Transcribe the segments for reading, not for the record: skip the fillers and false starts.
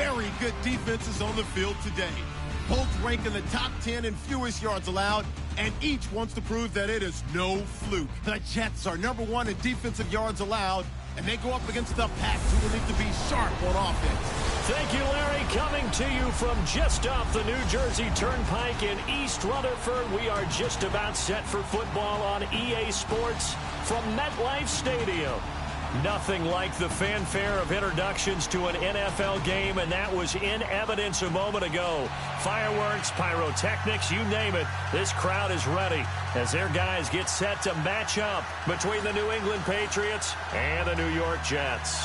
very good defenses on the field today. Both rank in the top 10 in fewest yards allowed, and each wants to prove that it is no fluke. The Jets are #1 in defensive yards allowed, and they go up against the Pats, who will need to be sharp on offense. Thank you, Larry. Coming to you from just off the New Jersey Turnpike in East Rutherford. We are just about set for football on EA Sports from MetLife Stadium. Nothing like the fanfare of introductions to an NFL game, and that was in evidence a moment ago. Fireworks, pyrotechnics, you name it. This crowd is ready as their guys get set to match up between the New England Patriots and the New York Jets.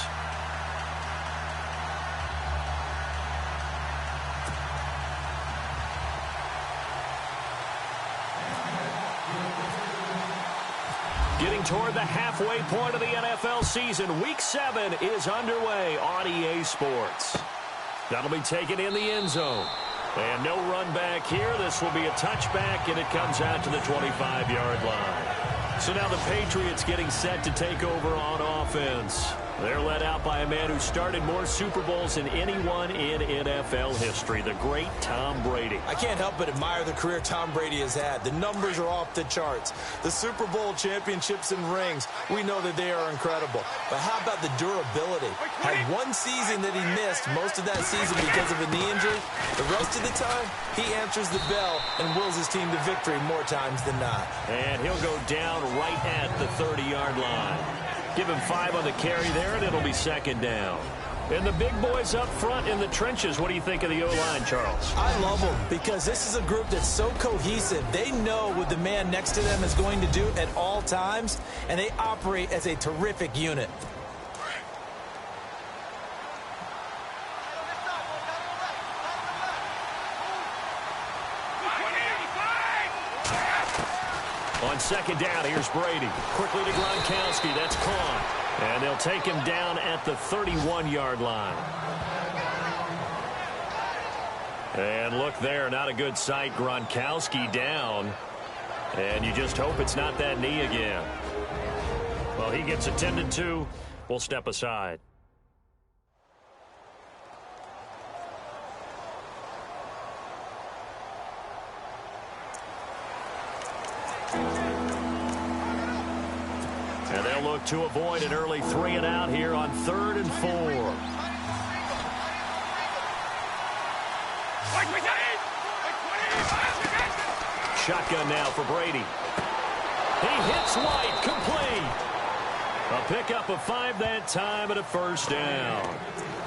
Getting toward the halfway point of the NFL season, Week 7 is underway on EA Sports. That'll be taken in the end zone. And no run back here. This will be a touchback, and it comes out to the 25-yard line. So now the Patriots getting set to take over on offense. They're led out by a man who started more Super Bowls than anyone in NFL history, the great Tom Brady. I can't help but admire the career Tom Brady has had. The numbers are off the charts. The Super Bowl championships and rings, we know that they are incredible. But how about the durability? Had one season that he missed, most of that season because of a knee injury. The rest of the time, he answers the bell and wills his team to victory more times than not. And he'll go down right at the 30-yard line. Give him 5 on the carry there, and it'll be second down. And the big boys up front in the trenches, what do you think of the O-line, Charles? I love them because this is a group that's so cohesive. They know what the man next to them is going to do at all times, and they operate as a terrific unit. On second down, here's Brady. Quickly to Gronkowski. That's caught. And they'll take him down at the 31-yard line. And look there, not a good sight. Gronkowski down. And you just hope it's not that knee again. Well, he gets attended to. We'll step aside. And they'll look to avoid an early 3-and-out here on 3rd and 4. Shotgun now for Brady. He hits White, complete. A pickup of 5 that time and a first down.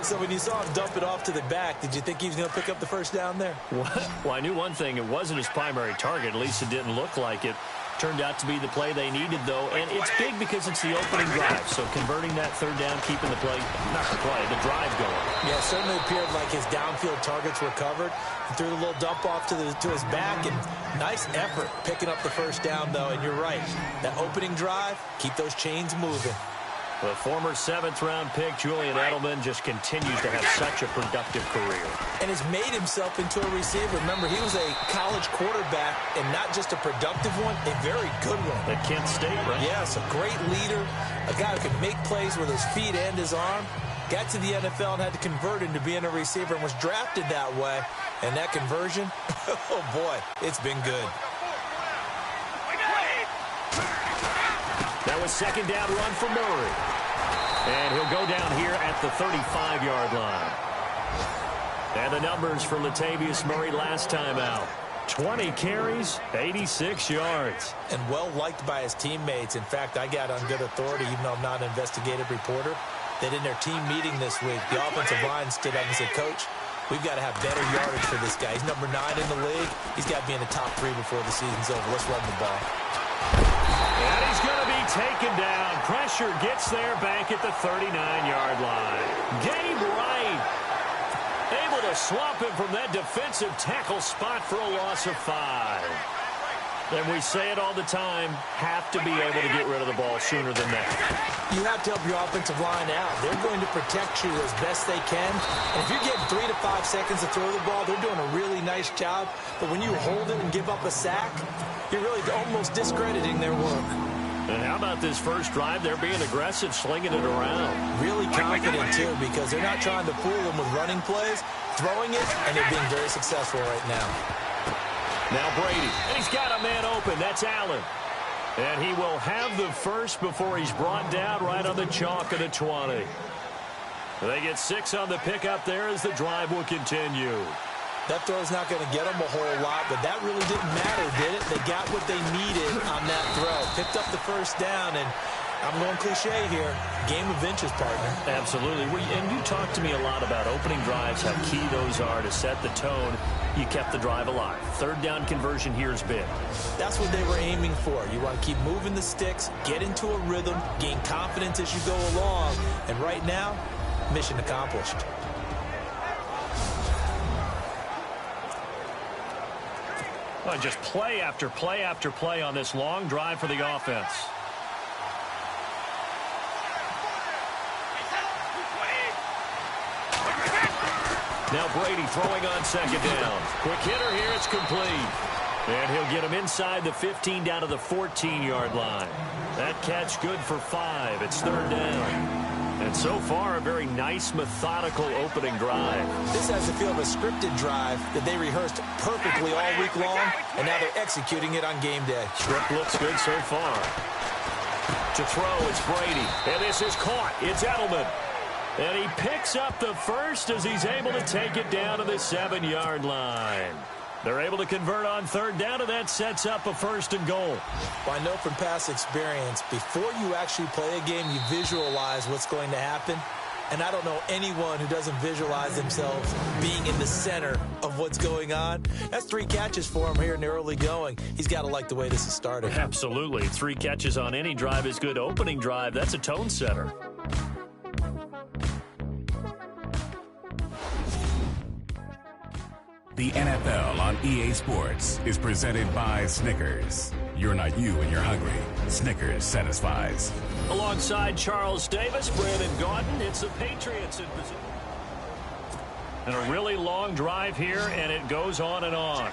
So when you saw him dump it off to the back, did you think he was going to pick up the first down there? What? Well, I knew one thing. It wasn't his primary target. At least it didn't look like it. Turned out to be the play they needed, though, and it's big because it's the opening drive. So converting that third down, keeping the play, not the play, the drive going. Yeah, it certainly appeared like his downfield targets were covered. He threw the little dump off to his back, and nice effort picking up the first down, though. And you're right, that opening drive, keep those chains moving. The former 7th-round pick, Julian Edelman, just continues to have such a productive career. And has made himself into a receiver. Remember, he was a college quarterback, and not just a productive one, a very good one. At Kent State, right? Yes, a great leader, a guy who could make plays with his feet and his arm. Got to the NFL and had to convert into being a receiver and was drafted that way. And that conversion, oh boy, it's been good. That was second down run for Murray. And he'll go down here at the 35-yard line. And the numbers for Latavius Murray last time out. 20 carries, 86 yards. And well-liked by his teammates. In fact, I got on good authority, even though I'm not an investigative reporter, that in their team meeting this week, the offensive line stood up and said, Coach, we've got to have better yardage for this guy. He's number 9 in the league. He's got to be in the top 3 before the season's over. Let's run the ball. And he's going to be taken down. Pressure gets there back at the 39-yard line. Gabe Wright able to swap him from that defensive tackle spot for a loss of 5. And we say it all the time, have to be able to get rid of the ball sooner than that. You have to help your offensive line out. They're going to protect you as best they can. And if you're getting 3 to 5 seconds to throw the ball, they're doing a really nice job. But when you hold it and give up a sack, you're really almost discrediting their work. And how about this first drive? They're being aggressive, slinging it around. Really confident, too, because they're not trying to fool them with running plays, throwing it, and they're being very successful right now. Now Brady, and he's got a man open. That's Allen. And he will have the first before he's brought down right on the chalk of the 20. They get 6 on the pickup there as the drive will continue. That throw's not going to get them a whole lot, but that really didn't matter, did it? They got what they needed on that throw. Picked up the first down, and I'm going cliche here. Game of inches, partner. Absolutely. And you talked to me a lot about opening drives, how key those are to set the tone. You kept the drive alive. Third down conversion here is big. That's what they were aiming for. You want to keep moving the sticks, get into a rhythm, gain confidence as you go along. And right now, mission accomplished. Well, just play after play after play on this long drive for the offense. Now Brady throwing on second down. Quick hitter here, it's complete. And he'll get him inside the 15 down to the 14-yard line. That catch good for 5. It's third down. And so far, a very nice, methodical opening drive. This has the feel of a scripted drive that they rehearsed perfectly all week long, and now they're executing it on game day. Script looks good so far. To throw, it's Brady. And this is caught. It's Edelman. And he picks up the first as he's able to take it down to the 7-yard line. They're able to convert on third down, and that sets up a first and goal. Well, I know from past experience, before you actually play a game, you visualize what's going to happen. And I don't know anyone who doesn't visualize themselves being in the center of what's going on. That's 3 catches for him here in the early going. He's got to like the way this is started. Absolutely. 3 catches on any drive is good. Opening drive, that's a tone setter. The NFL on EA Sports is presented by Snickers. You're not you when you're hungry. Snickers satisfies. Alongside Charles Davis, Brandon Gaudin, it's the Patriots in position. And a really long drive here, and it goes on and on.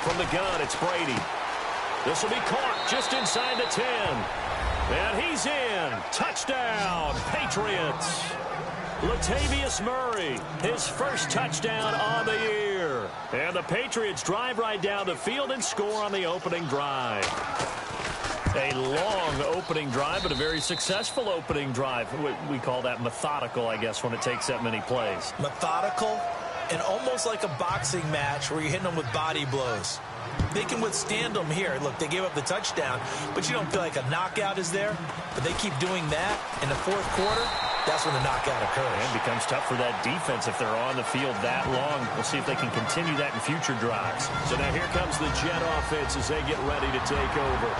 From the gun, it's Brady. This will be caught just inside the 10. And he's in. Touchdown, Patriots. Latavius Murray, his first touchdown on the year. And the Patriots drive right down the field and score on the opening drive. A long opening drive, but a very successful opening drive. We call that methodical, I guess, when it takes that many plays. Methodical and almost like a boxing match where you're hitting them with body blows. They can withstand them here. Look, they gave up the touchdown, but you don't feel like a knockout is there. But they keep doing that in the fourth quarter. That's when the knockout occurs. And it becomes tough for that defense if they're on the field that long. We'll see if they can continue that in future drives. So now here comes the Jet offense as they get ready to take over.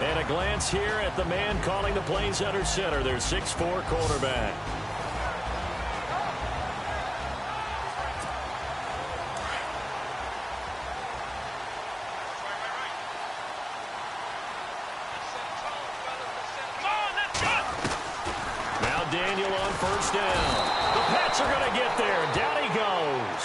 And a glance here at the man calling the plays under center. Their 6'4" quarterback. Daniel on first down. The Pats are going to get there. Down he goes.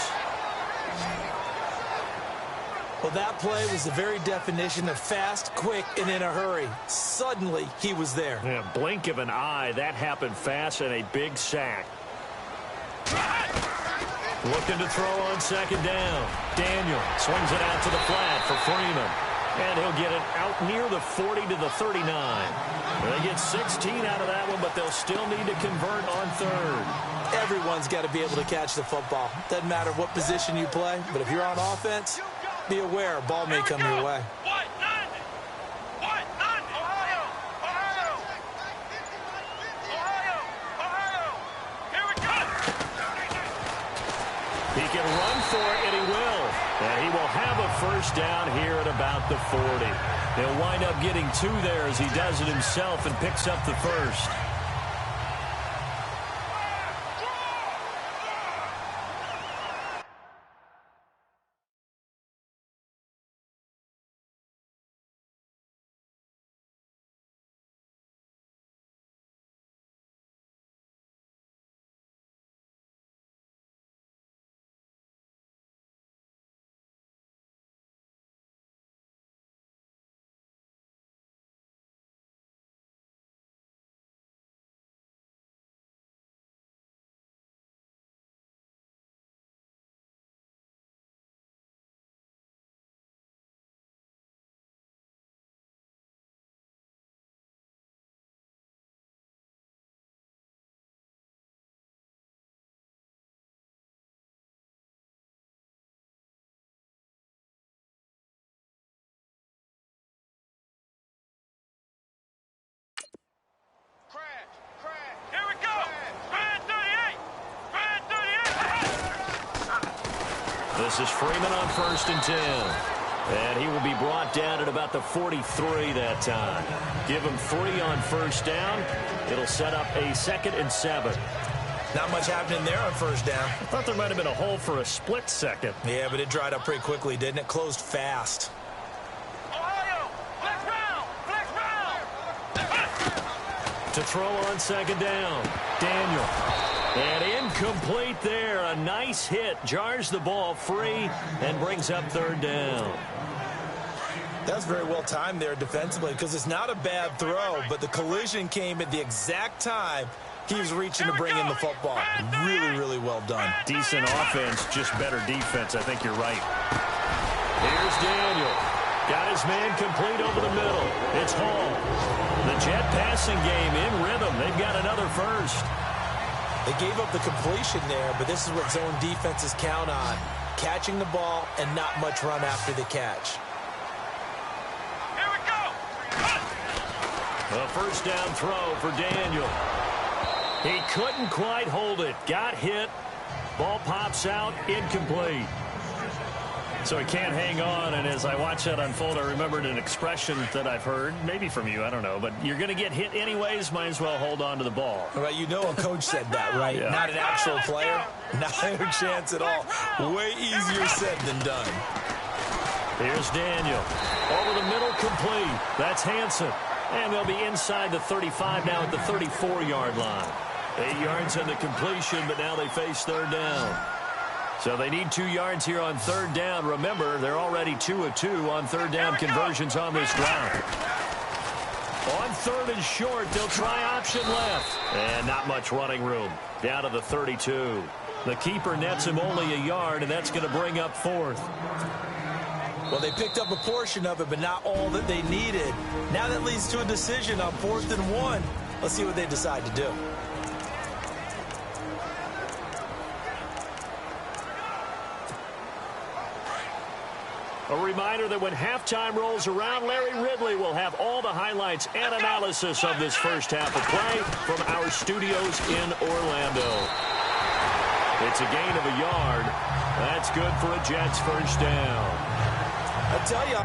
Well, that play was the very definition of fast, quick, and in a hurry. Suddenly, he was there. Yeah, blink of an eye. That happened fast and a big sack. Looking to throw on second down. Daniel swings it out to the flat for Freeman. And he'll get it out near the 40 to the 39. They get 16 out of that one, but they'll still need to convert on third. Everyone's got to be able to catch the football. Doesn't matter what position you play, but if you're on offense, be aware a ball may come your way. He can run for it, and he will. And he will have a first down here at about the 40. He'll wind up getting 2 there as he does it himself and picks up the first. This is Freeman on 1st and 10. And he will be brought down at about the 43 that time. Give him 3 on 1st down. It'll set up a 2nd and 7. Not much happening there on 1st down. I thought there might have been a hole for a split second. Yeah, but it dried up pretty quickly, didn't it? Closed fast. Ohio, flex round. To throw on 2nd down. Daniel. And incomplete there. A nice hit. Jars the ball free and brings up 3rd down. That's very well timed there defensively because it's not a bad throw, but the collision came at the exact time he was reaching to bring in the football. Really, really well done. Decent offense, just better defense. I think you're right. Here's Daniel. Got his man complete over the middle. It's Hall. The Jet passing game in rhythm. They've got another first. They gave up the completion there, but this is what zone defenses count on. Catching the ball and not much run after the catch. Here we go. A 1st down throw for Daniel. He couldn't quite hold it. Got hit. Ball pops out. Incomplete. So he can't hang on, and as I watch that unfold, I remembered an expression that I've heard, maybe from you, I don't know, but you're going to get hit anyways, might as well hold on to the ball. Right, you know a coach said that, right? Yeah. Not an actual player. Not a chance at all. Way easier said than done. Here's Daniel. Over the middle, complete. That's Hansen. And they'll be inside the 35 now at the 34-yard line. 8 yards on the completion, but now they face 3rd down. So they need 2 yards here on 3rd down. Remember, they're already 2 of 2 on 3rd down conversions on this drive. On 3rd and short, they'll try option left. And not much running room. Down to the 32. The keeper nets him only a yard, and that's going to bring up 4th. Well, they picked up a portion of it, but not all that they needed. Now that leads to a decision on 4th and 1. Let's see what they decide to do. A reminder that when halftime rolls around, Larry Ridley will have all the highlights and analysis of this first half of play from our studios in Orlando. It's a gain of a yard. That's good for a Jets 1st down. I tell you.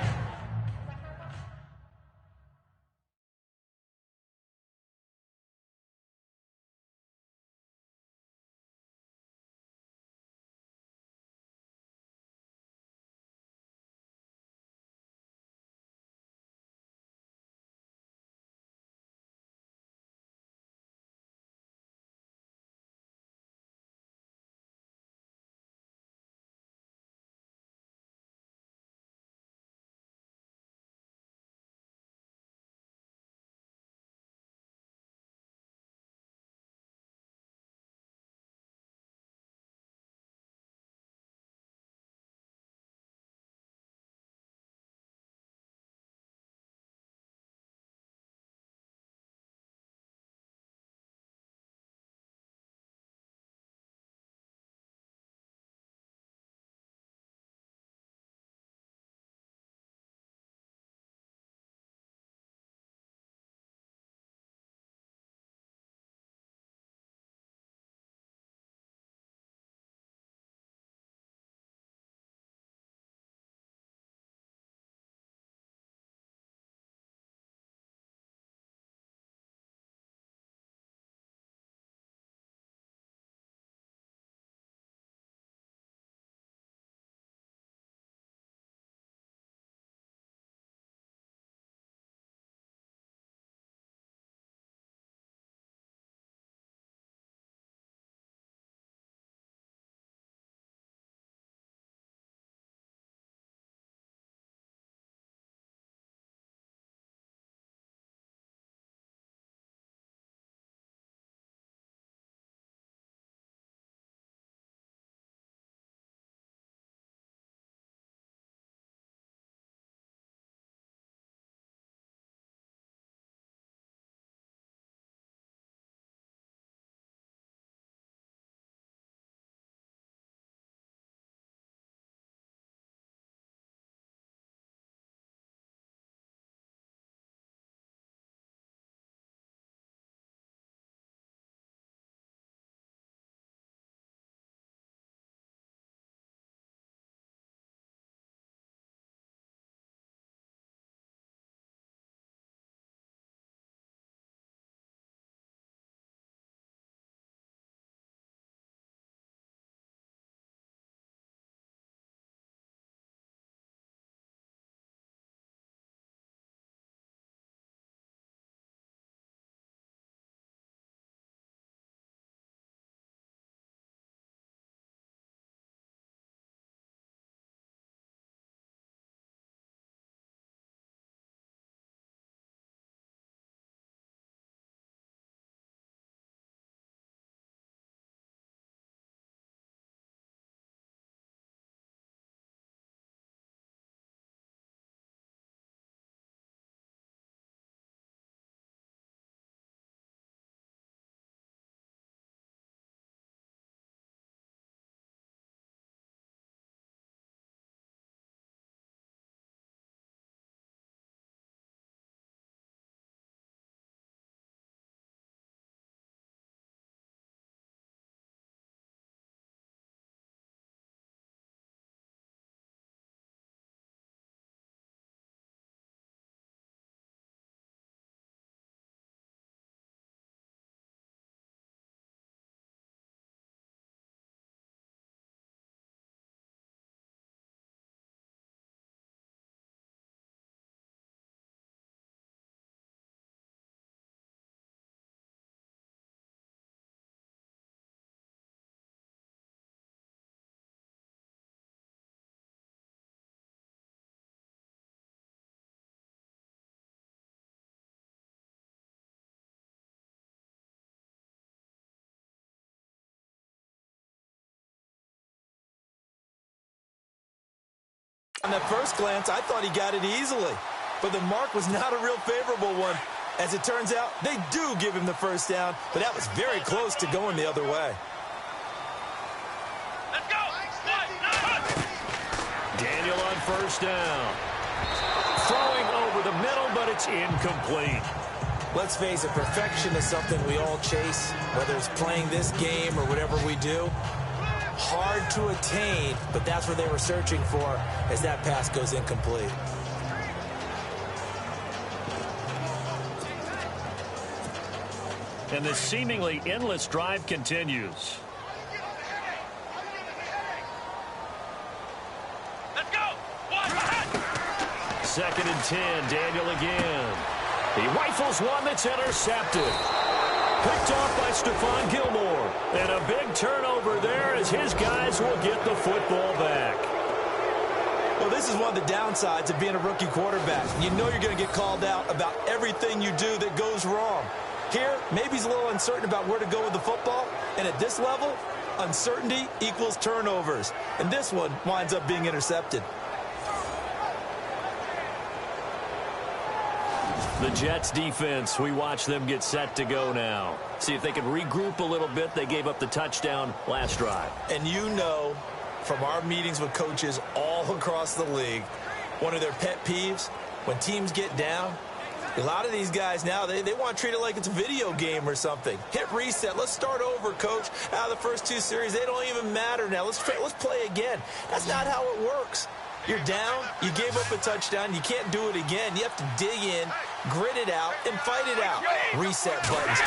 On that first glance, I thought he got it easily. But the mark was not a real favorable one. As it turns out, they do give him the first down, but that was very close to going the other way. Let's go. Daniel on first down. Throwing over the middle, but it's incomplete. Let's face it, perfection is something we all chase, whether it's playing this game or whatever we do. Hard to attain, but that's what they were searching for as that pass goes incomplete. And the seemingly endless drive continues. Let's go. Second and 10, Daniel again. He rifles one that's intercepted. Picked off by Stephon Gilmore. And a big turnover there as his guys will get the football back. Well, this is one of the downsides of being a rookie quarterback. You know you're going to get called out about everything you do that goes wrong. Here, maybe he's a little uncertain about where to go with the football. And at this level, uncertainty equals turnovers. And this one winds up being intercepted. The Jets defense, we watch them get set to go now. See if they can regroup a little bit. They gave up the touchdown last drive. And you know from our meetings with coaches all across the league, one of their pet peeves, when teams get down, a lot of these guys now, they want to treat it like it's a video game or something. Hit reset. Let's start over, coach. Out of the first two series, they don't even matter now. Let's play again. That's not how it works. You're down. You gave up a touchdown. You can't do it again. You have to dig in, grit it out, and fight it out. Reset buttons.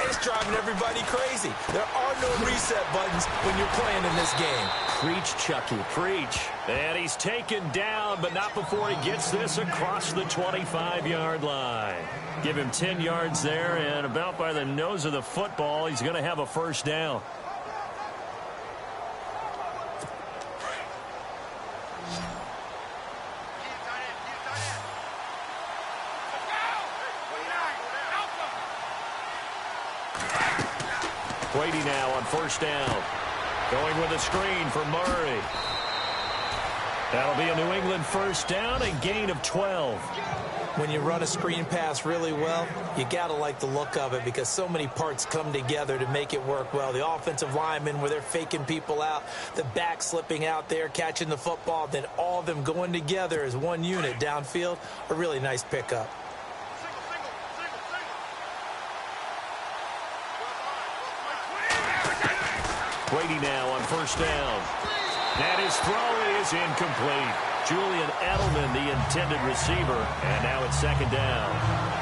It's driving everybody crazy. There are no reset buttons when you're playing in this game. Preach, Chucky, preach. And he's taken down, but not before he gets this across the 25-yard line. Give him 10 yards there, and about by the nose of the football, he's going to have a first down. Brady now on first down. Going with a screen for Murray. That'll be a New England first down, a gain of 12. When you run a screen pass really well, you got to like the look of it because so many parts come together to make it work well. The offensive linemen where they're faking people out, the back slipping out there, catching the football, then all of them going together as one unit downfield, a really nice pickup. Brady now on first down. And his throw is incomplete. Julian Edelman, the intended receiver, and now it's second down.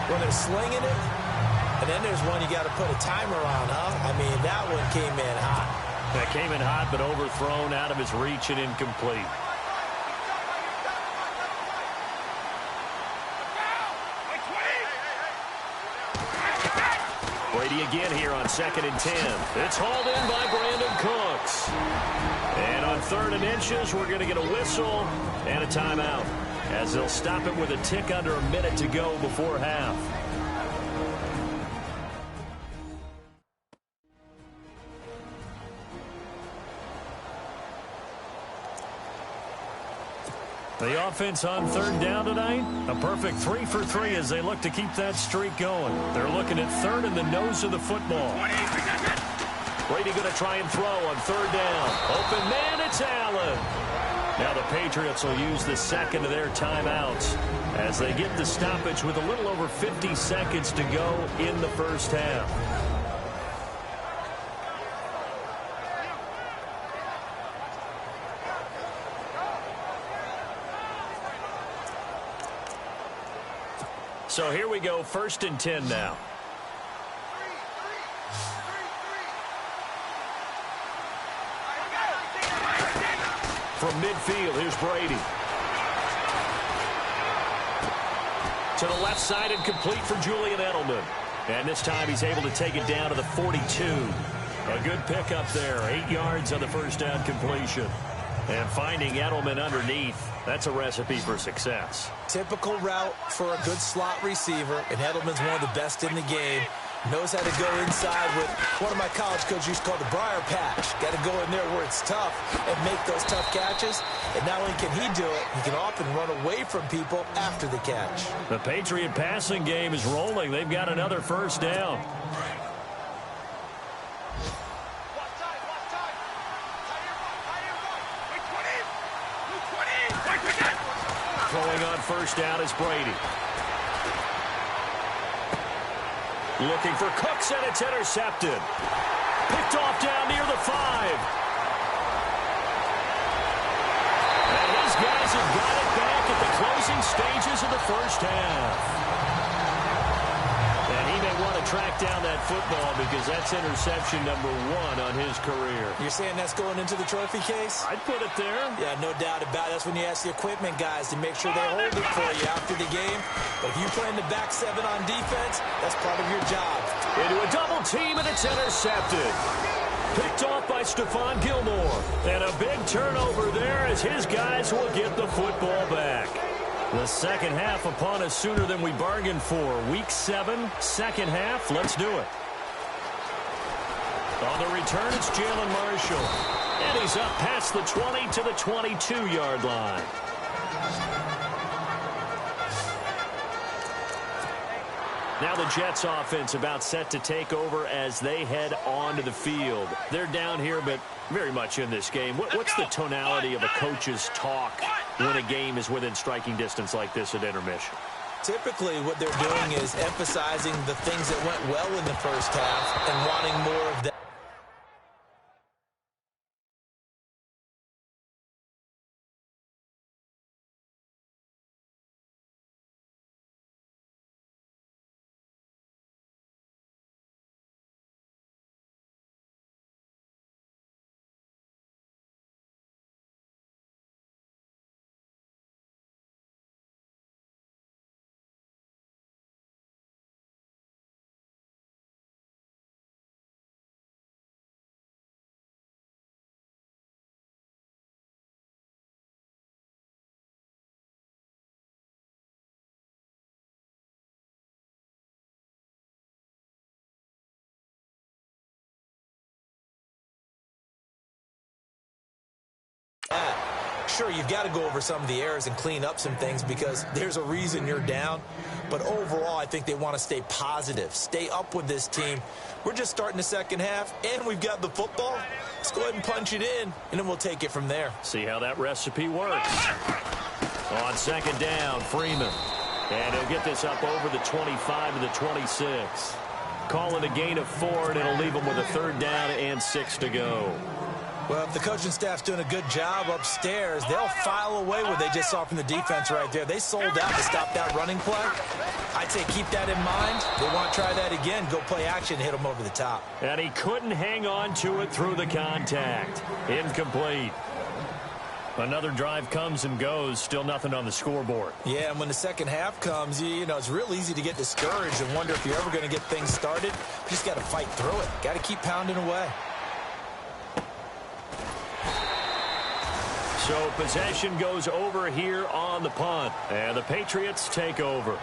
Well, they're slinging it, and then there's one you got to put a timer on, huh? I mean, that one came in hot. That came in hot, but overthrown out of his reach and incomplete. Brady again here on second and 10. It's hauled in by Brandon Cooks. And on third and inches, we're going to get a whistle and a timeout as they'll stop it with a tick under a minute to go before half. The offense on third down tonight, a perfect 3 for 3 as they look to keep that streak going. They're looking at third in the nose of the football. Brady going to try and throw on third down. Open man, it's Allen. Now the Patriots will use the second of their timeouts as they get the stoppage with a little over 50 seconds to go in the first half. So here we go, first and 10 now. From midfield, here's Brady. To the left side and complete for Julian Edelman. And this time he's able to take it down to the 42. A good pickup there, 8 yards on the first down completion. And finding Edelman underneath, that's a recipe for success. Typical route for a good slot receiver, and Edelman's one of the best in the game. Knows how to go inside with one of my college coaches used to call the briar patch. Got to go in there where it's tough and make those tough catches. And not only can he do it, he can often run away from people after the catch. The Patriot passing game is rolling. They've got another first down. Throwing on first down is Brady. Looking for Cooks, and it's intercepted. Picked off down near the 5. And his guys have got it back at the closing stages of the first half. And he may want to track down that football because that's interception number 1 on his career. You're saying that's going into the trophy case? I'd put it there. Yeah, no doubt about it. That's when you ask the equipment guys to make sure they hold it for you after the game. But if you play in the back 7 on defense, that's part of your job. Into a double team, and it's intercepted. Picked off by Stephon Gilmore. And a big turnover there as his guys will get the football back. The second half upon us sooner than we bargained for. Week 7, second half. Let's do it. On the return, it's Jalen Marshall. And he's up past the 20 to the 22-yard line. Now the Jets offense about set to take over as they head onto the field. They're down here, but very much in this game. What's the tonality of a coach's talk when a game is within striking distance like this at intermission? Typically, what they're doing is emphasizing the things that went well in the first half and wanting more of that. Sure, you've got to go over some of the errors and clean up some things because there's a reason you're down. But overall, I think they want to stay positive, stay up with this team. We're just starting the second half, and we've got the football. Let's go ahead and punch it in, and then we'll take it from there. See how that recipe works. On second down, Freeman. And he'll get this up over the 25 to the 26. Call it a gain of 4, and it'll leave him with a third down and 6 to go. Well, if the coaching staff's doing a good job upstairs, they'll file away what they just saw from the defense right there. They sold out to stop that running play. I'd say keep that in mind. They want to try that again. Go play action, hit them over the top. And he couldn't hang on to it through the contact. Incomplete. Another drive comes and goes. Still nothing on the scoreboard. Yeah, and when the second half comes, you know, it's real easy to get discouraged and wonder if you're ever going to get things started. You just got to fight through it. Got to keep pounding away. So possession goes over here on the punt. And the Patriots take over.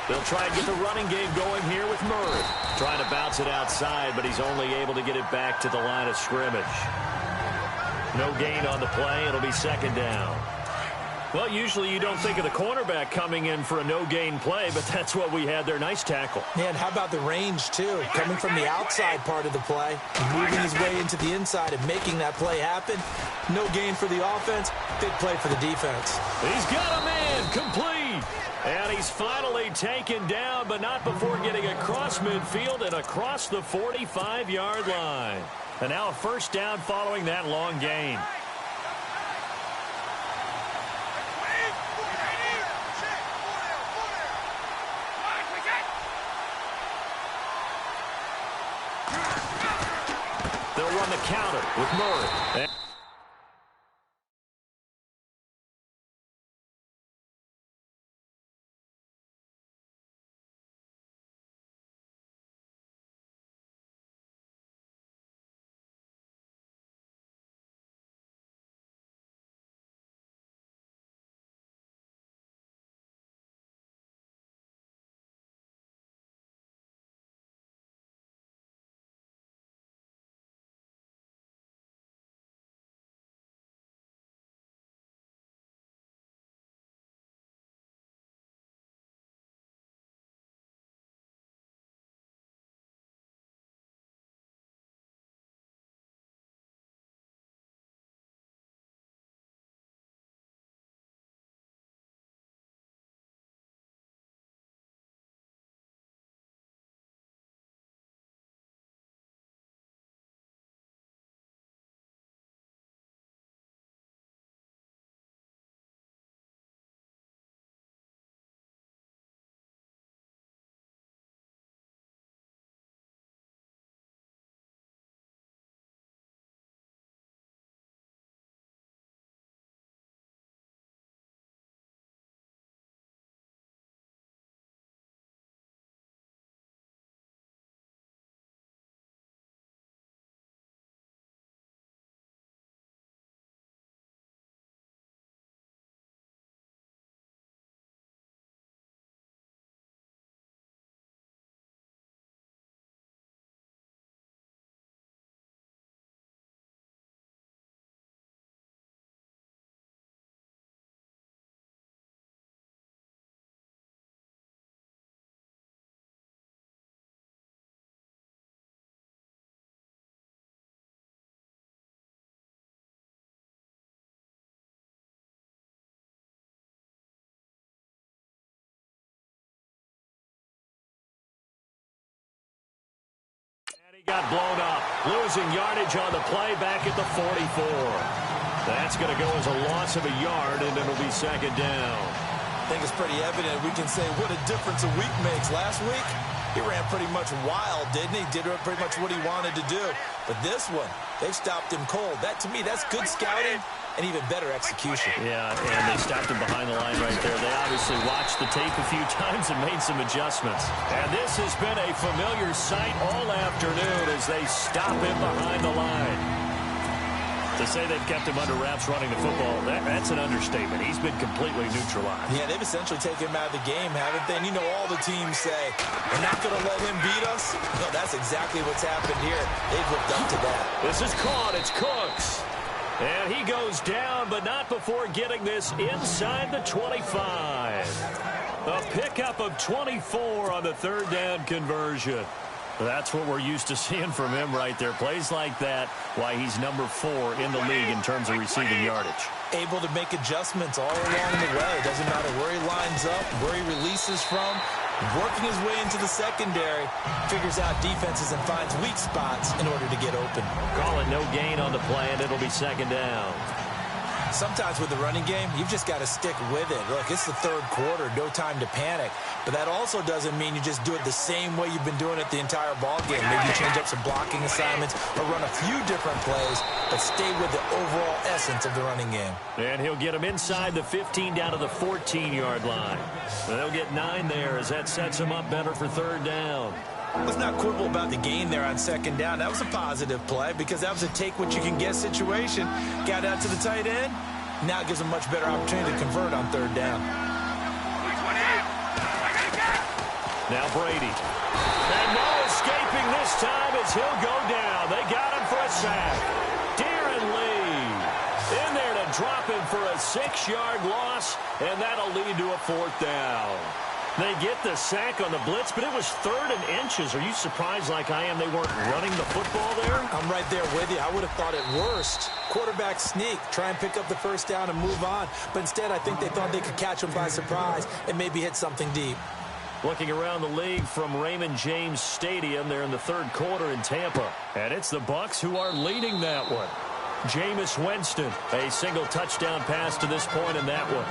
They'll try and get the running game going here with Murray. Trying to bounce it outside, but he's only able to get it back to the line of scrimmage. No gain on the play. It'll be second down. Well, usually you don't think of the cornerback coming in for a no-gain play, but that's what we had there. Nice tackle. And how about the range, too? Coming from the outside part of the play, moving his way into the inside and making that play happen. No gain for the offense, big play for the defense. He's got a man, complete. And he's finally taken down, but not before getting across midfield and across the 45-yard line. And now a first down following that long gain. They'll run the counter with Murray. got blown up. Losing yardage on the play back at the 44. That's going to go as a loss of a yard, and it'll be second down. I think it's pretty evident. We can say what a difference a week makes. Last week, he ran pretty much wild, didn't he? Did pretty much what he wanted to do. But this one, they've stopped him cold. That, to me, that's good scouting and even better execution. Yeah, and they stopped him behind the line right there. They obviously watched the tape a few times and made some adjustments. And this has been a familiar sight all afternoon as they stop him behind the line. To say they've kept him under wraps running the football, that's an understatement. He's been completely neutralized. Yeah, they've essentially taken him out of the game, haven't they? And you know all the teams say, we're not going to let him beat us. No, that's exactly what's happened here. They've lived up to that. This is caught. It's Cooks. And he goes down, but not before getting this inside the 25. A pickup of 24 on the third down conversion. That's what we're used to seeing from him right there. Plays like that, why he's number 4 in the league in terms of receiving yardage. Able to make adjustments all along the way. Doesn't matter where he lines up, where he releases from. Working his way into the secondary, figures out defenses and finds weak spots in order to get open. Call it no gain on the play, and it'll be second down. Sometimes with the running game, you've just got to stick with it. Look, it's the third quarter, no time to panic. But that also doesn't mean you just do it the same way you've been doing it the entire ball game. Maybe you change up some blocking assignments or run a few different plays, but stay with the overall essence of the running game. And he'll get him inside the 15 down to the 14-yard line. They'll get 9 there as that sets him up better for third down. Let's not quibble about the gain there on second down. That was a positive play because that was a take-what-you-can-get situation. Got out to the tight end. Now it gives him a much better opportunity to convert on third down. Now Brady. And no escaping this time as he'll go down. They got him for a sack. Darren Lee in there to drop him for a 6-yard loss, and that'll lead to a fourth down. They get the sack on the blitz, but it was 3rd and inches. Are you surprised like I am they weren't running the football there? I'm right there with you. I would have thought at worst. Quarterback sneak, try and pick up the first down and move on. But instead, I think they thought they could catch him by surprise and maybe hit something deep. Looking around the league from Raymond James Stadium, they're in the third quarter in Tampa. And it's the Bucs who are leading that one. Jameis Winston, a single touchdown pass to this point in that one.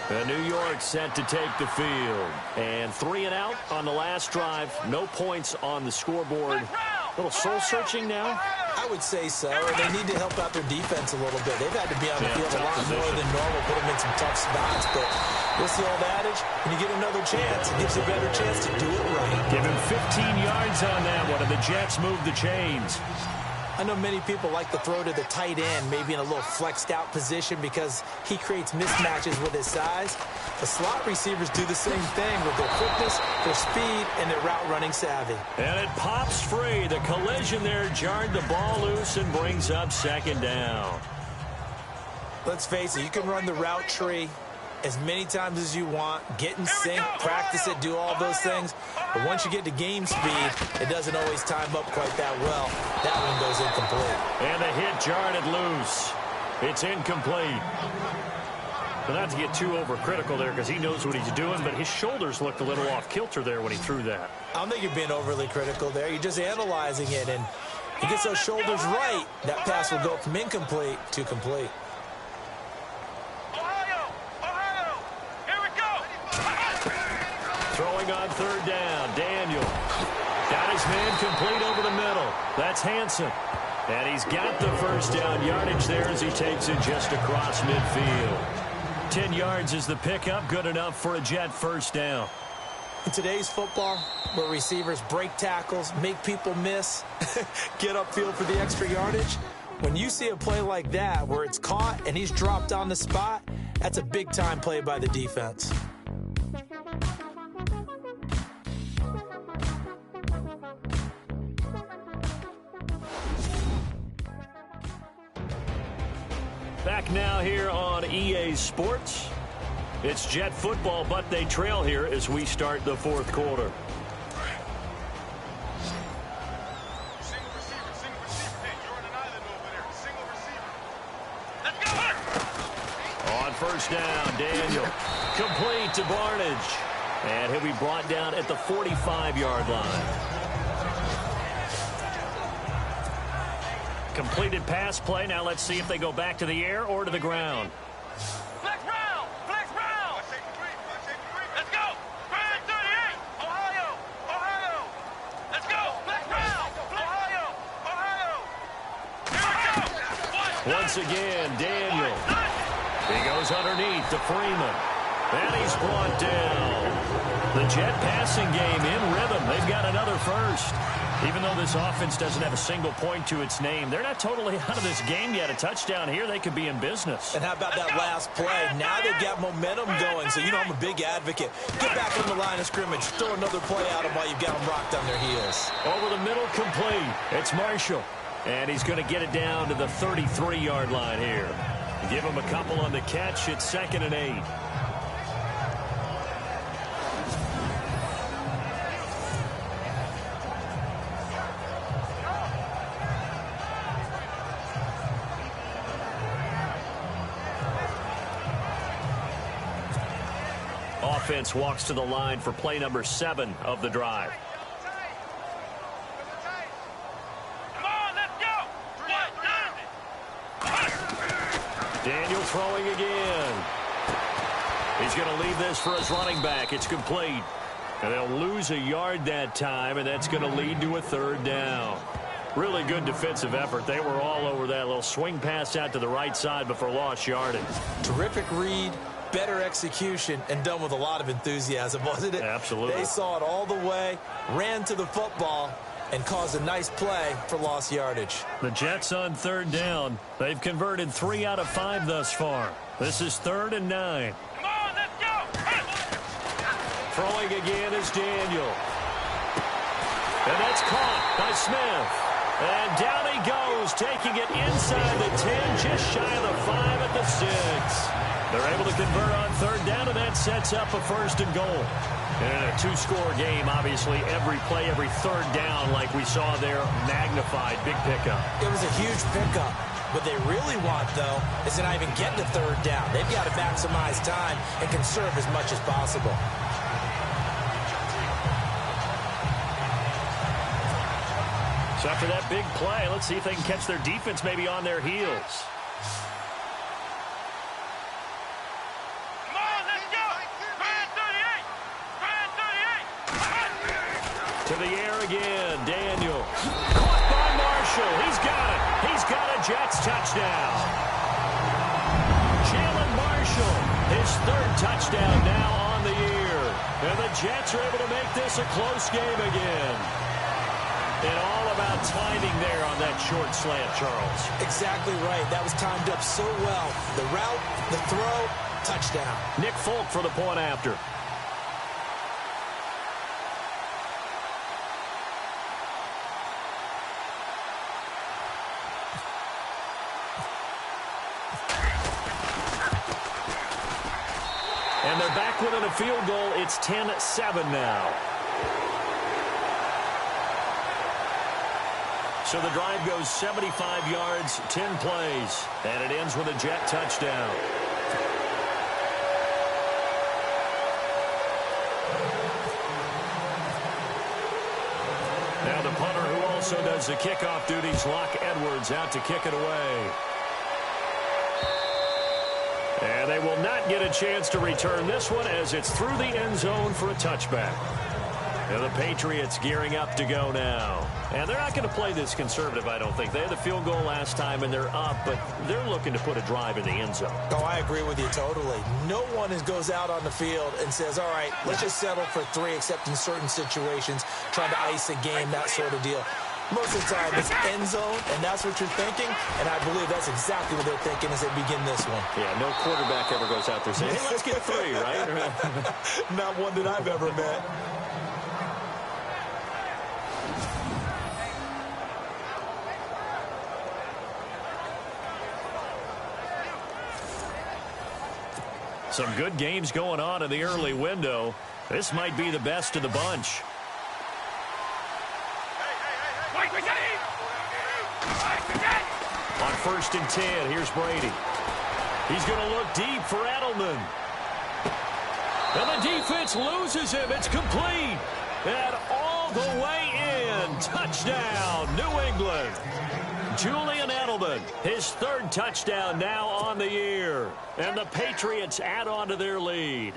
And New York set to take the field. And 3 and out on the last drive. No points on the scoreboard. A little soul-searching now? I would say so. They need to help out their defense a little bit. They've had to be on the field a lot more than normal, put them in some tough spots. But what's the old adage? When you get another chance, it gives you a better chance to do it right. Give him 15 yards on that one, and the Jets move the chains. I know many people like to throw to the tight end, maybe in a little flexed out position because he creates mismatches with his size. The slot receivers do the same thing with their quickness, their speed, and their route running savvy. And it pops free. The collision there jarred the ball loose and brings up second down. Let's face it, you can run the route tree as many times as you want, get in sync, practice it, do all those things. But once you get to game speed, it doesn't always time up quite that well. That one goes incomplete. And the hit jarred it loose. It's incomplete. But not to get too overcritical there because he knows what he's doing, but his shoulders looked a little off kilter there when he threw that. I don't think you're being overly critical there. You're just analyzing it, and he gets those shoulders right. That pass will go from incomplete to complete. Throwing on third down, Daniel. Got his man complete over the middle. That's Hansen. And he's got the first down yardage there as he takes it just across midfield. 10 yards is the pickup, good enough for a Jet first down. In today's football, where receivers break tackles, make people miss, get upfield for the extra yardage, when you see a play like that where it's caught and he's dropped on the spot, that's a big-time play by the defense. Back now here on EA Sports. It's Jet football, but they trail here as we start the fourth quarter. Single receiver. Hey, you're on an island over there. Single receiver. Let's go. On first down, Daniel. Complete to Barnage. And he'll be brought down at the 45-yard line. Completed pass play. Now let's see if they go back to the air or to the ground. Flex round! Flex round! Let's go! Grand 38! Ohio! Ohio! Let's go! Flex round! Ohio! Ohio! Here we go! Once again, Daniel. He goes underneath to Freeman. And he's brought down. The Jet passing game in rhythm. They've got another first. Even though this offense doesn't have a single point to its name, they're not totally out of this game yet. A touchdown here, they could be in business. And how about that last play? Now they've got momentum going, so you know I'm a big advocate. Get back on the line of scrimmage. Throw another play at them while you've got them rocked on their heels. Over the middle, complete. It's Marshall. And he's going to get it down to the 33-yard line here. Give him a couple on the catch. It's 2nd and 8. Offense walks to the line for play number 7 of the drive. Come on, let's go! Daniel throwing again. He's going to leave this for his running back. It's complete. And they'll lose a yard that time, and that's going to lead to a 3rd down. Really good defensive effort. They were all over that little swing pass out to the right side before lost yardage. Terrific read, better execution, and done with a lot of enthusiasm, wasn't it? Absolutely. They saw it all the way, ran to the football, and caused a nice play for lost yardage. The Jets on 3rd down. They've converted 3 out of 5 thus far. This is 3rd and 9. Come on, let's go! Throwing again is Daniel. And that's caught by Smith. And down he goes, taking it inside the 10, just shy of the 5 at the 6. They're able to convert on 3rd down, and that sets up a 1st and goal. And in a 2-score game, obviously, every play, every 3rd down, like we saw there, magnified. Big pickup. It was a huge pickup. What they really want, though, is to not even get to 3rd down. They've got to maximize time and conserve as much as possible. So after that big play, let's see if they can catch their defense maybe on their heels. Come on, let's go! Grand 38! Grand 38! To the air again, Daniel. Caught by Marshall. He's got it. He's got a Jets touchdown. Jalen Marshall, his 3rd touchdown now on the year. And the Jets are able to make this a close game again. And all about timing there on that short slant, Charles. Exactly right. That was timed up so well. The route, the throw, touchdown. Nick Folk for the point after. And they're back within a field goal. It's 10-7 now. So the drive goes 75 yards, 10 plays, and it ends with a Jet touchdown. Now the punter who also does the kickoff duties, Locke Edwards, out to kick it away. And they will not get a chance to return this one as it's through the end zone for a touchback. And the Patriots gearing up to go now. And they're not going to play this conservative, I don't think. They had the field goal last time, and they're up, but they're looking to put a drive in the end zone. Oh, I agree with you totally. No one goes out on the field and says, all right, let's just settle for 3, except in certain situations, trying to ice a game, that sort of deal. Most of the time, it's end zone, and that's what you're thinking, and I believe that's exactly what they're thinking as they begin this one. Yeah, no quarterback ever goes out there saying, hey, let's get 3, right? Not one that I've ever met. Some good games going on in the early window. This might be the best of the bunch. On 1st and 10, here's Brady. He's going to look deep for Edelman. And the defense loses him. It's complete. And all the way in. Touchdown, New England. Julian Edelman, his third touchdown now on the year. And the Patriots add on to their lead.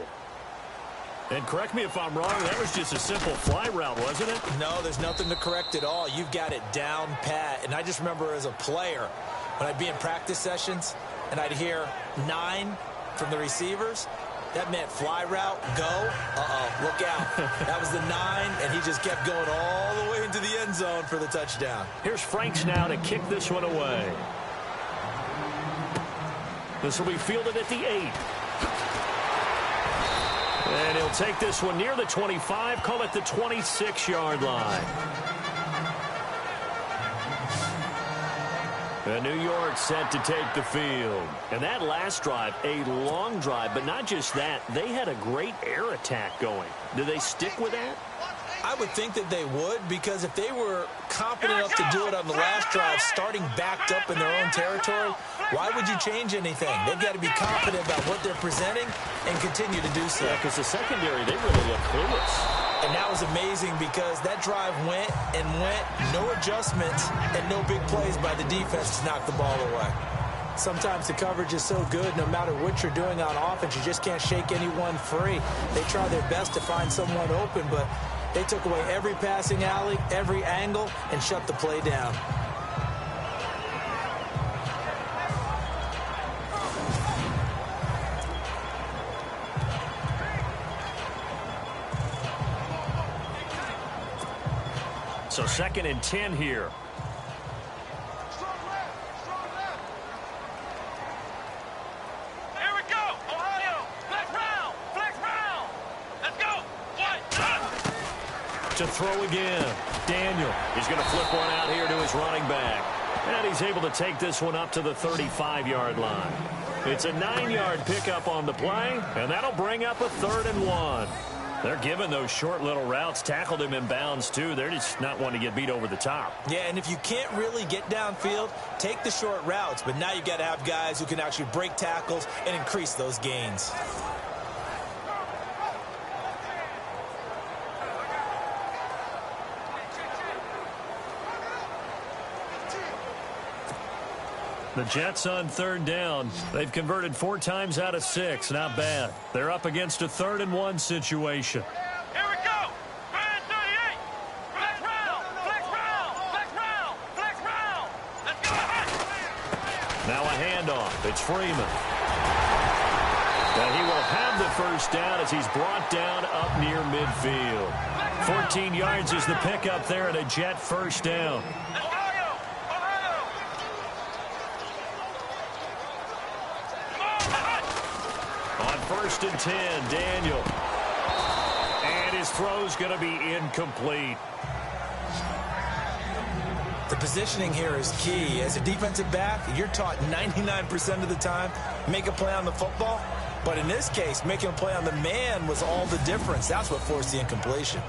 And correct me if I'm wrong, that was just a simple fly route, wasn't it? No, there's nothing to correct at all. You've got it down pat. And I just remember as a player, when I'd be in practice sessions and I'd hear 9 from the receivers, that meant fly route, go, look out. That was the 9, and he just kept going all the way into the end zone for the touchdown. Here's Franks now to kick this one away. This will be fielded at the 8. And he'll take this one near the 25, call it the 26-yard line. And New York set to take the field. And that last drive, a long drive, but not just that, they had a great air attack going. Do they stick with that? I would think that they would, because if they were competent enough to do it on the last drive, starting backed up in their own territory, why would you change anything? They've got to be confident about what they're presenting and continue to do so. Yeah, because the secondary, they really look clueless. And that was amazing because that drive went and went, no adjustments and no big plays by the defense to knock the ball away. Sometimes the coverage is so good, no matter what you're doing on offense, you just can't shake anyone free. They try their best to find someone open, but they took away every passing alley, every angle, and shut the play down. So 2nd and 10 here. Here we go, Ohio. Flex round. Let's go. To throw again. Daniel is going to flip one out here to his running back. And he's able to take this one up to the 35-yard line. It's a 9-yard pickup on the play, and that'll bring up a 3rd and 1. They're giving those short little routes, tackled him in bounds, too. They're just not wanting to get beat over the top. Yeah, and if you can't really get downfield, take the short routes. But now you've got to have guys who can actually break tackles and increase those gains. The Jets on 3rd down. They've converted 4 times out of 6. Not bad. They're up against a 3rd and 1 situation. Here we go. 38. Flex round. Let's go. Now a handoff. It's Freeman. And he will have the first down as he's brought down up near midfield. 14 yards is the pickup there, and a Jet first down. On 1st and 10, Daniel. And his throw's going to be incomplete. The positioning here is key. As a defensive back, you're taught 99% of the time, make a play on the football. But in this case, making a play on the man was all the difference. That's what forced the incompletion.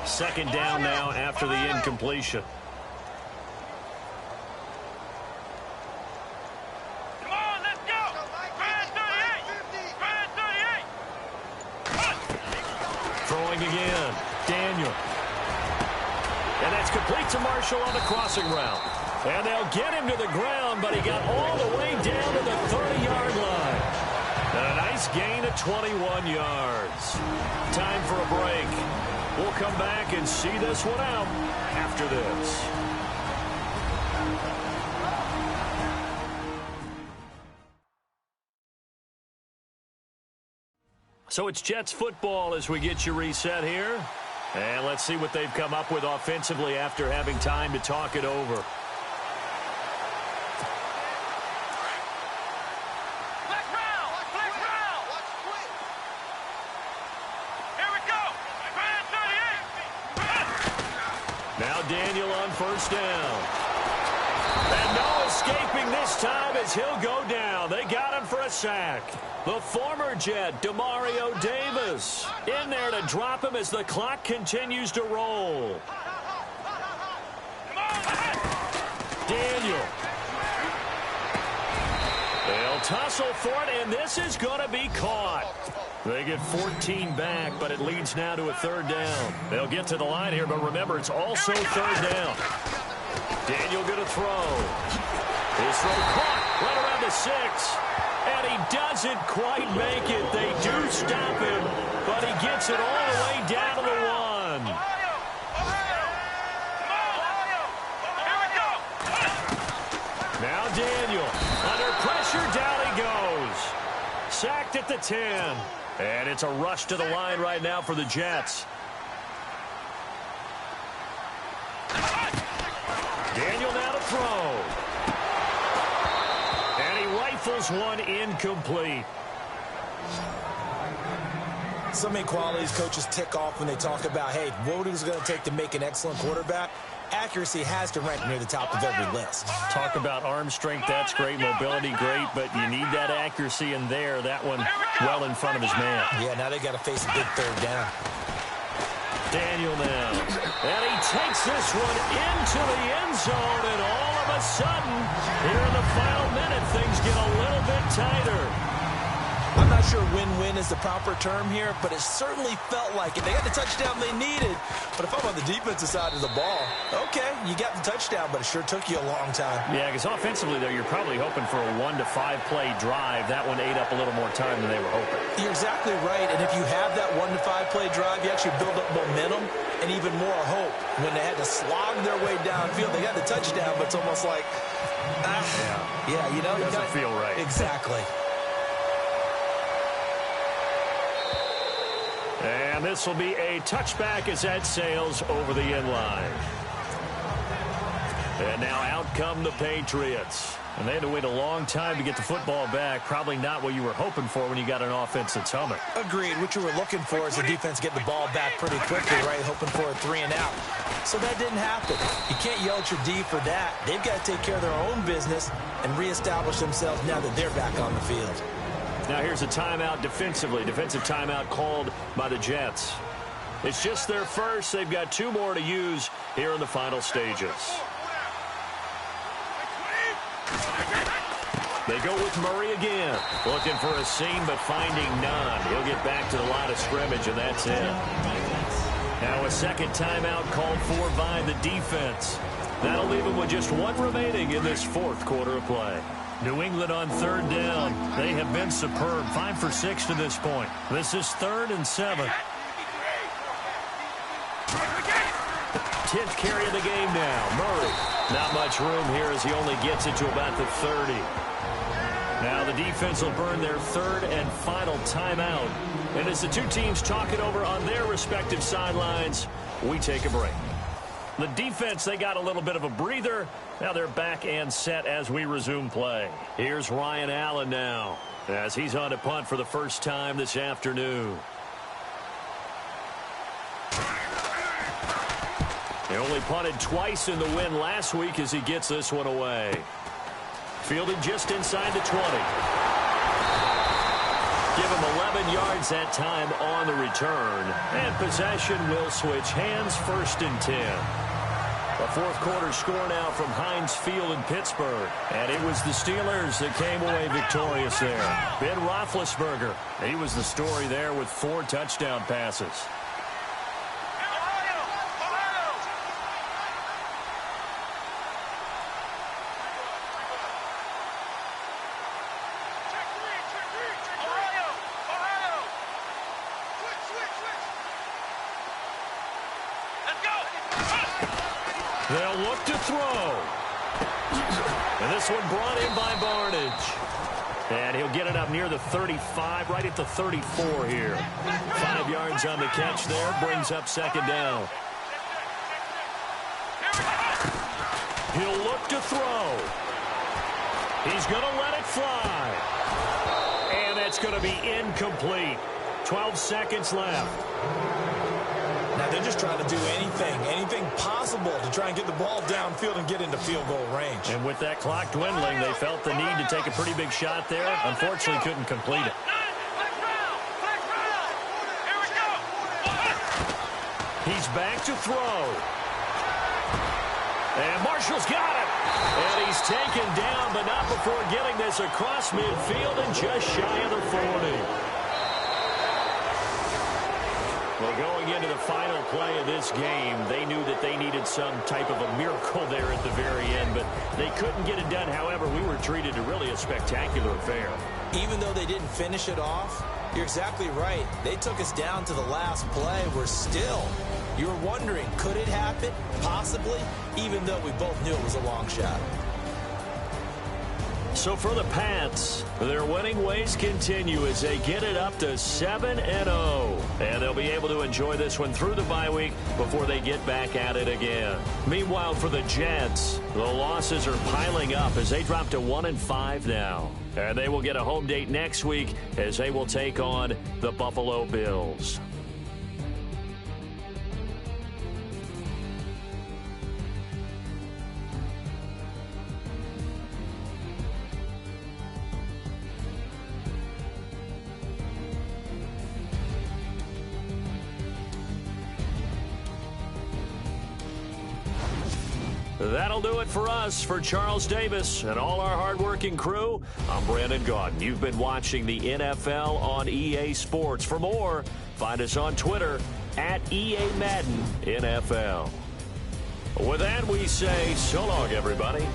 Second down now after the incompletion. Come on, let's go. 38. Throwing again. Daniel. And that's complete to Marshall on the crossing route. And they'll get him to the ground, but he got all the way down to the 30-yard line. And a nice gain of 21 yards. Time for a break. We'll come back and see this one out after this. So it's Jets football as we get you reset here. And let's see what they've come up with offensively after having time to talk it over. Now Daniel on first down. And no escaping this time as he'll go down. They got him for a sack. The former Jet, Demario Davis, in there to drop him as the clock continues to roll. tussle for it, and this is going to be caught. They get 14 back, but it leads now to a third down. They'll get to the line here, but remember, it's also third down. Daniel going to throw. His throw caught right around the 6. And he doesn't quite make it. They do stop him, but he gets it all the way down to the 1. Now Daniel, under pressure, down he goes. Sacked at the 10. And it's a rush to the line right now for the Jets. Daniel now to throw. And he rifles one incomplete. So many qualities coaches tick off when they talk about, hey, what is it going to take to make an excellent quarterback? Accuracy has to rank near the top of every list. Talk about arm strength, that's great. Mobility, great, but you need that accuracy in there. That one well in front of his man. Yeah, now they got to face a big third down. Daniel now. And he takes this one into the end zone, and all of a sudden, here in the final minute, things get a little bit tighter. I'm not sure win-win is the proper term here, but it certainly felt like it. They got the touchdown they needed, but if I'm on the defensive side of the ball, okay, you got the touchdown, but it sure took you a long time. Yeah, because offensively, though, you're probably hoping for a 1 to 5 play drive. That one ate up a little more time than they were hoping. You're exactly right, and if you have that 1 to 5 play drive, you actually build up momentum and even more hope. When they had to slog their way downfield, they got the touchdown, but it's almost like, yeah, you know, it doesn't feel right. Exactly. And this will be a touchback as that sails over the end line. And now out come the Patriots. And they had to wait a long time to get the football back. Probably not what you were hoping for when you got an offense that's humming. Agreed. What you were looking for is the defense getting the ball back pretty quickly, right? Hoping for a 3 and out. So that didn't happen. You can't yell at your D for that. They've got to take care of their own business and reestablish themselves now that they're back on the field. Now here's a timeout defensively. Defensive timeout called by the Jets. It's just their first. They've got 2 more to use here in the final stages. They go with Murray again. Looking for a seam, but finding none. He'll get back to the line of scrimmage, and that's it. Now a second timeout called for by the defense. That'll leave him with just 1 remaining in this 4th quarter of play. New England on 3rd down. They have been superb. 5 for 6 to this point. This is 3rd and 7. 10th carry of the game now. Murray. Not much room here as he only gets it to about the 30. Now the defense will burn their 3rd and final timeout. And as the 2 teams talk it over on their respective sidelines, we take a break. The defense, they got a little bit of a breather. Now they're back and set as we resume play. Here's Ryan Allen now as he's on to punt for the first time this afternoon. He only punted twice in the win last week as he gets this one away. Fielded just inside the 20. Give him 11 yards that time on the return. And possession will switch hands, 1st and 10. The 4th quarter score now from Heinz Field in Pittsburgh. And it was the Steelers that came away victorious there. Ben Roethlisberger, he was the story there with 4 touchdown passes. They'll look to throw. And this one brought in by Barnidge. And he'll get it up near the 35, right at the 34 here. 5 yards on the catch there, brings up 2nd down. He'll look to throw. He's going to let it fly. And that's going to be incomplete. 12 seconds left. Now they're just trying to do anything possible to try and get the ball downfield and get into field goal range. And with that clock dwindling, they felt the need to take a pretty big shot there. Unfortunately, couldn't complete it. He's back to throw. And Marshall's got it. And he's taken down, but not before getting this across midfield and just shy of the 40. Well, going into the final play of this game, they knew that they needed some type of a miracle there at the very end, but they couldn't get it done. However, we were treated to really a spectacular affair. Even though they didn't finish it off, you're exactly right. They took us down to the last play. We're still, you were wondering, could it happen? Possibly, even though we both knew it was a long shot. So for the Pats, their winning ways continue as they get it up to 7-0. And they'll be able to enjoy this one through the bye week before they get back at it again. Meanwhile, for the Jets, the losses are piling up as they drop to 1-5 now. And they will get a home date next week as they will take on the Buffalo Bills. That'll do it for us. For Charles Davis and all our hardworking crew, I'm Brandon Gaudin. You've been watching the NFL on EA Sports. For more, find us on Twitter at EA Madden NFL. With that, we say so long, everybody.